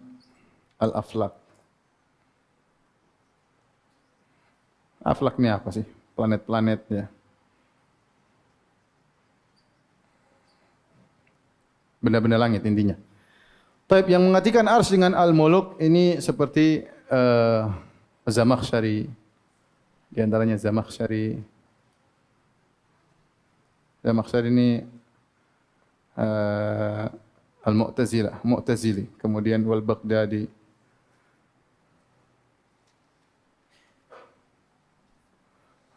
al-aflak. Aflak ini apa sih? Planet-planet ya. Benda-benda langit intinya. Taib yang mengartikan arsy dengan al-muluk ini seperti Zamakhsyari. Di antaranya Zamakhsyari. Zamakhsyari ini Al-Mu'tazilah, Mu'tazili, kemudian Wal-Baghdadi.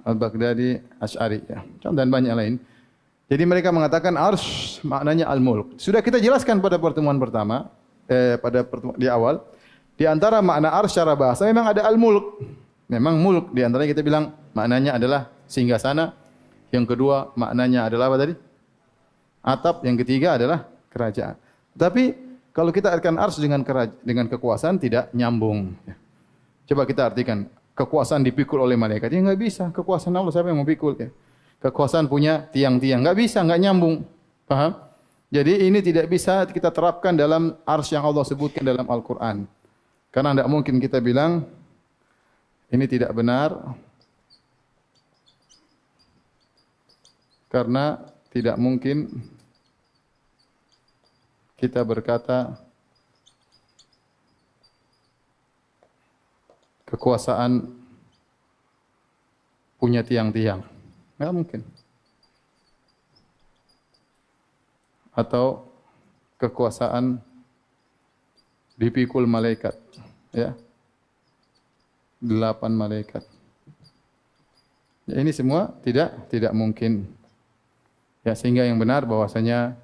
Al-Baghdadi, Asy'ari ya. Dan banyak lain. Jadi mereka mengatakan arsy maknanya al-mulk. Sudah kita jelaskan pada pertemuan pertama, di awal, di antara makna arsy secara bahasa memang ada al-mulk. Memang mulk di antaranya kita bilang maknanya adalah singgasana. Yang kedua maknanya adalah apa tadi? Atap. Yang ketiga adalah kerajaan. Tapi kalau kita artikan arsy dengan kekuasaan tidak nyambung. Coba kita artikan kekuasaan dipikul oleh malaikat. Ya enggak bisa. Kekuasaan Allah siapa yang mau pikul ya? Kekuasaan punya tiang-tiang. Enggak bisa, enggak nyambung. Paham? Jadi ini tidak bisa kita terapkan dalam arsy yang Allah sebutkan dalam Al-Quran. Karena tidak mungkin kita bilang ini tidak benar. Karena tidak mungkin kita berkata kekuasaan punya tiang-tiang. Enggak mungkin. Atau kekuasaan dipikul malaikat. Ya. 8 malaikat. Ya, ini semua tidak mungkin. Ya, sehingga yang benar bahwasanya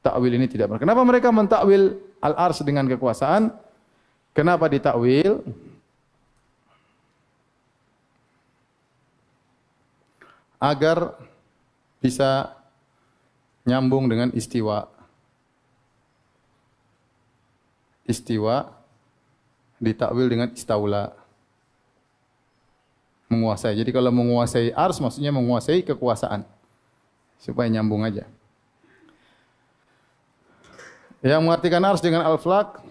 takwil ini tidak benar. Kenapa mereka mentakwil al-arsy dengan kekuasaan? Kenapa ditakwil? Agar bisa nyambung dengan istiwa. Istiwa ditakwil dengan istaula. Menguasai. Jadi kalau menguasai arsy maksudnya menguasai kekuasaan. Supaya nyambung aja. Yang mengartikan arsy dengan al-falak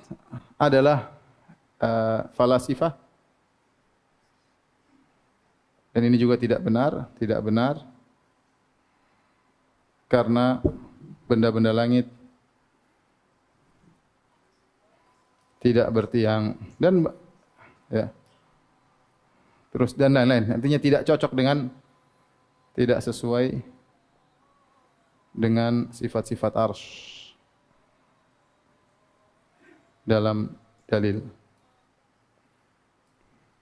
adalah falasifah. Dan ini juga tidak benar karena benda-benda langit tidak bertiang dan ya. Terus dan lain-lain. Artinya tidak cocok dengan, tidak sesuai dengan sifat-sifat arsy dalam dalil.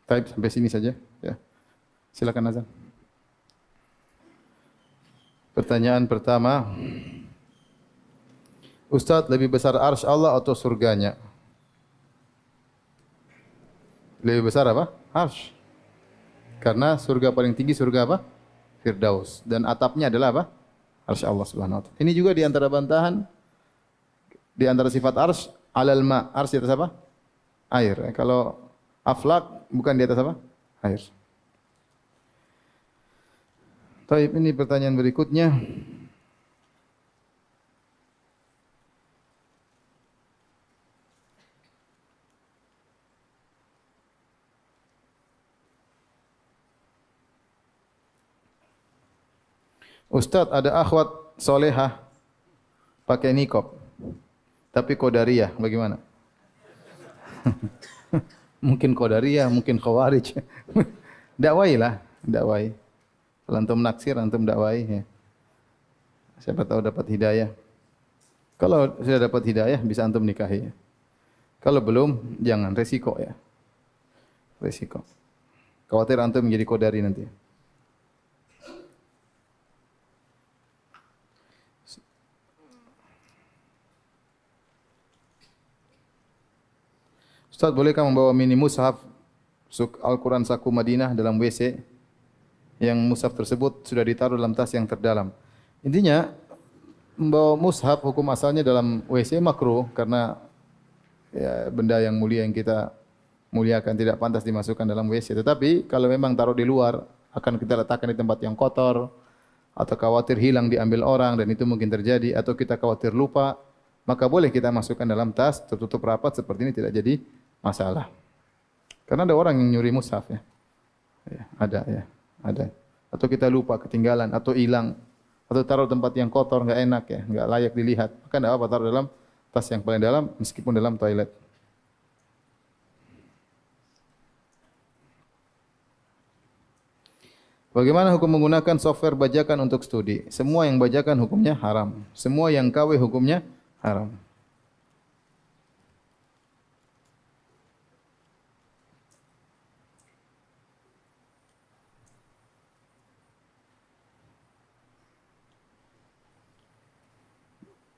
Baik, sampai sini saja ya. Silakan azan. Pertanyaan pertama, Ustaz, lebih besar arsy Allah atau surganya? Lebih besar apa? Arsy. Karena surga paling tinggi surga apa? Firdaus. Dan atapnya adalah apa? Arsy Allah Subhanahu wa taala. Ini juga di antara bantahan, di antara sifat arsy, alal ma. Arsy di atas apa? Air. Kalau aflak bukan di atas apa? Air. Baik, ini pertanyaan berikutnya. Ustaz, ada akhwat solehah pakai niqab, tapi qadariyah, bagaimana? Mungkin qadariyah, mungkin khawarij. Dakwailah, dakwai. Kalau antum naksir, antum dakwai. Ya. Siapa tahu dapat hidayah. Kalau sudah dapat hidayah, bisa antum nikahi. Ya. Kalau belum, jangan, resiko ya. Resiko. Khawatir antum menjadi qadari nanti. Ustaz, bolehkah membawa mini mushaf Al-Quran Saku Madinah dalam WC yang mushaf tersebut sudah ditaruh dalam tas yang terdalam? Intinya, membawa mushaf hukum asalnya dalam WC makruh karena ya, benda yang mulia yang kita muliakan tidak pantas dimasukkan dalam WC. Tetapi kalau memang taruh di luar, akan kita letakkan di tempat yang kotor atau khawatir hilang diambil orang dan itu mungkin terjadi, atau kita khawatir lupa, maka boleh kita masukkan dalam tas tertutup rapat seperti ini, tidak jadi masalah. Karena ada orang yang nyuri mushaf ya. Ya, ada. Atau kita lupa, ketinggalan atau hilang atau taruh tempat yang kotor, enggak enak ya, enggak layak dilihat. Maka enggak apa taruh dalam Tas yang paling dalam meskipun dalam toilet. Bagaimana hukum menggunakan software bajakan untuk studi? Semua yang bajakan hukumnya haram. Semua yang KW hukumnya haram.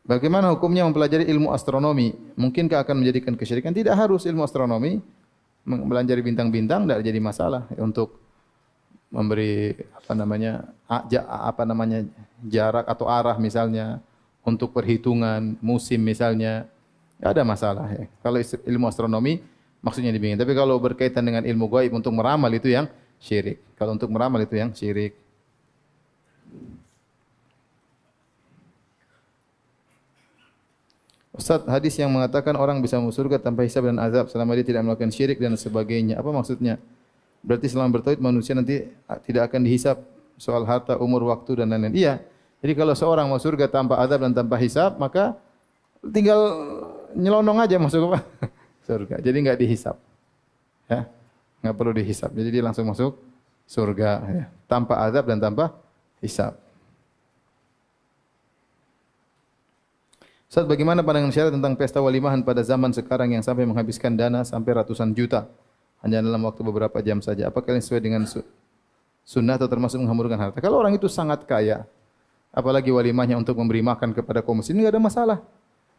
Bagaimana hukumnya mempelajari ilmu astronomi? Mungkinkah akan menjadikan kesyirikan? Tidak harus ilmu astronomi. Mempelajari bintang-bintang tidak jadi masalah untuk memberi jarak atau arah misalnya untuk perhitungan musim misalnya. Tidak ada masalah ya. Kalau ilmu astronomi maksudnya dibingin. Tapi kalau berkaitan dengan ilmu gaib untuk meramal itu yang syirik. Kalau untuk meramal itu yang syirik. Ustaz, hadis yang mengatakan orang bisa masuk surga tanpa hisab dan azab selama dia tidak melakukan syirik dan sebagainya. Apa maksudnya? Berarti selama bertauhid manusia nanti tidak akan dihisab soal harta, umur, waktu dan lain-lain. Iya. Jadi kalau seorang masuk surga tanpa azab dan tanpa hisab, maka tinggal nyelonong aja masuk apa? Surga. Jadi enggak dihisab. Ya. Enggak perlu dihisab. Jadi dia langsung masuk surga ya. Tanpa azab dan tanpa hisab. Ustaz, bagaimana pandangan syariat tentang pesta walimahan pada zaman sekarang yang sampai menghabiskan dana sampai ratusan juta hanya dalam waktu beberapa jam saja? Apakah ini sesuai dengan sunnah atau termasuk menghamburkan harta? Kalau orang itu sangat kaya, apalagi walimahnya untuk memberi makan kepada kaum muslimin, tidak ada masalah.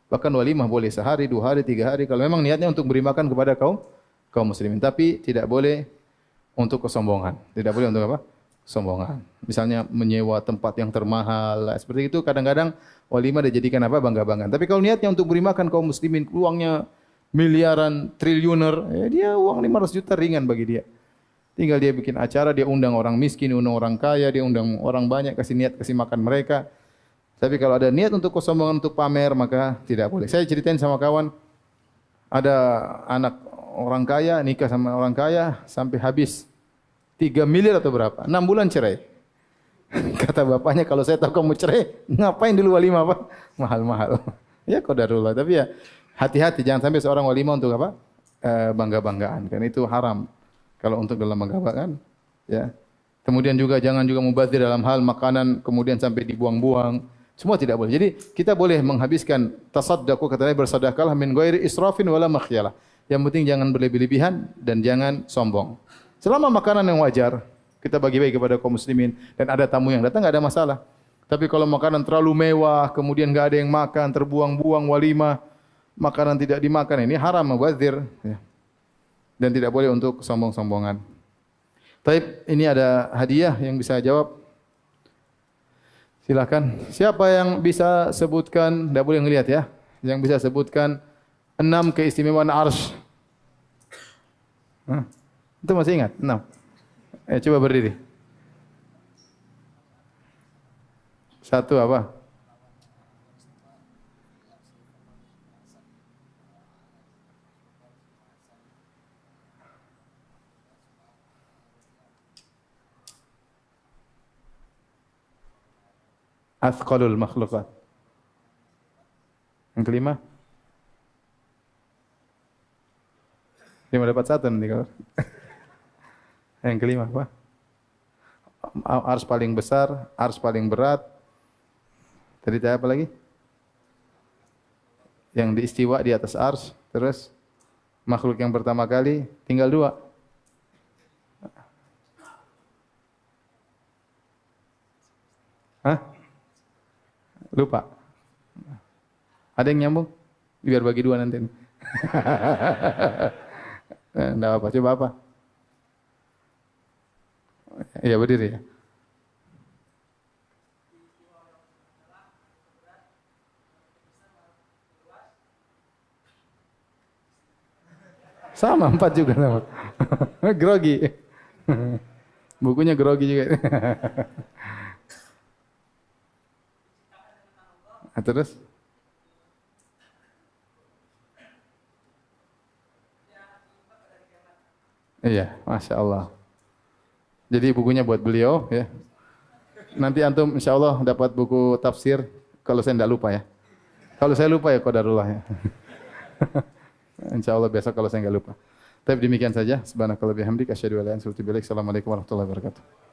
Bahkan walimah boleh sehari, 2 hari, 3 hari. Kalau memang niatnya untuk beri makan kepada kaum muslimin, tapi tidak boleh untuk kesombongan. Tidak boleh untuk apa? Sombongan. Misalnya menyewa tempat yang termahal, seperti itu kadang-kadang walimah dijadikan apa? Bangga-banggaan. Tapi kalau niatnya untuk beri makan kaum muslimin, uangnya miliaran, triliuner, dia uang 500 juta ringan bagi dia. Tinggal dia bikin acara, dia undang orang miskin, undang orang kaya, dia undang orang banyak, kasih makan mereka. Tapi kalau ada niat untuk kesombongan, untuk pamer, maka tidak boleh. Saya ceritain sama kawan, ada anak orang kaya, nikah sama orang kaya, sampai habis 3 miliar atau berapa? 6 bulan cerai. Kata bapaknya, kalau saya tahu kamu cerai, ngapain dulu walimah apa? Mahal-mahal. Ya qadarullah. Tapi ya hati-hati, jangan sampai seorang walimah untuk apa? Bangga-banggaan. Karena itu haram. Kalau untuk dalam bangga-banggaan, ya. Kemudian juga jangan juga mubazir dalam hal makanan, kemudian sampai dibuang-buang. Semua tidak boleh. Jadi kita boleh menghabiskan tasaddaqu, katanya bersedekahlah min ghairi israfin wala makhyalah. Yang penting jangan berlebih-lebihan dan jangan sombong. Selama makanan yang wajar, kita bagi-bagi kepada kaum muslimin dan ada tamu yang datang, enggak ada masalah. Tapi kalau makanan terlalu mewah, kemudian enggak ada yang makan, terbuang-buang walimah, makanan tidak dimakan, ini haram, mubazir, ya. Dan tidak boleh untuk sombong-sombongan. Taib, ini ada hadiah yang bisa jawab. Silakan. Siapa yang bisa sebutkan, enggak boleh ngelihat ya, yang bisa sebutkan 6 keistimewaan arsy. Itu masih ingat? 6. Coba berdiri. 1 apa? Athqalul makhluqat. Yang kelima? 5 dapat 1 nanti kalau. Yang kelima apa? Ars paling besar, ars paling berat. Tadi apa lagi? Yang diistiwa di atas ars. Terus makhluk yang pertama kali, tinggal 2. Hah? Lupa. Ada yang nyambung? Biar bagi 2 nanti. Enggak apa, coba apa? Iya berdiri ya. Sama 4 juga sama. Grogi. Bukunya grogi juga. Terus? Iya, Masya Allah. Jadi bukunya buat beliau ya. Nanti antum insya Allah dapat buku tafsir kalau saya tidak lupa ya. Kalau saya lupa ya qadarullah ya. Insyaallah besok kalau saya enggak lupa. Tapi demikian saja. Subhanakallah bihamdika asyhadu an la ilaha illa anta astaghfiruka wa atubu ilaik. Assalamualaikum warahmatullahi wabarakatuh.